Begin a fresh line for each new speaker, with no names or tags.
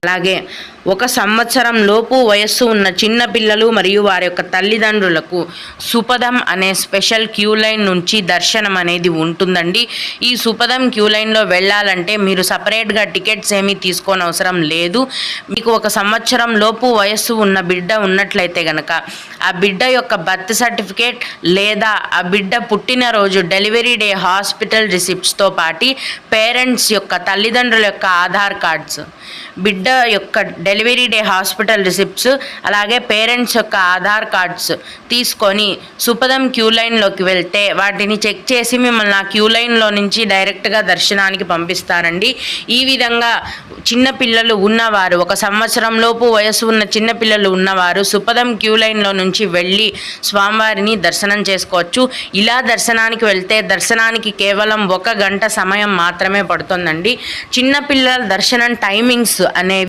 అలాగే 1 సంవత్సరం లోపు వయస్సు ఉన్న చిన్న పిల్లలు మరియు వారి యొక్క తల్లిదండ్రులకు సుపదం అనే స్పెషల్ క్యూ లైన్ నుంచి దర్శనం అనేది ఉంటుందండి. ఈ సుపదం క్యూ లైన్లో వెళ్ళాలంటే మీరు సపరేట్గా టికెట్స్ ఏమీ తీసుకోని అవసరం లేదు. మీకు 1 సంవత్సరం లోపు వయస్సు ఉన్న బిడ్డ ఉన్నట్లయితే కనుక ఆ బిడ్డ యొక్క బర్త్ సర్టిఫికేట్ లేదా ఆ బిడ్డ పుట్టినరోజు డెలివరీ డే హాస్పిటల్ రిసిప్ట్స్తో పాటు పేరెంట్స్ యొక్క తల్లిదండ్రుల యొక్క ఆధార్ కార్డ్స్, బిడ్డ యొక్క డెలివరీ డే హాస్పిటల్ రిసిప్ట్స్, అలాగే పేరెంట్స్ యొక్క ఆధార్ కార్డ్స్ తీసుకొని సుపదం క్యూ లైన్లోకి వెళ్తే వాటిని చెక్ చేసి మిమ్మల్ని ఆ క్యూ లైన్లో నుంచి డైరెక్ట్గా దర్శనానికి పంపిస్తారండి. ఈ విధంగా చిన్నపిల్లలు ఉన్నవారు, 1 సంవత్సరం లోపు వయసు ఉన్న చిన్నపిల్లలు ఉన్నవారు సుపదం క్యూ లైన్లో నుంచి వెళ్ళి స్వామివారిని దర్శనం చేసుకోవచ్చు. ఇలా దర్శనానికి వెళ్తే దర్శనానికి కేవలం 1 గంట సమయం మాత్రమే పడుతుందండి. చిన్నపిల్లల దర్శనం టైమింగ్స్ అనేవి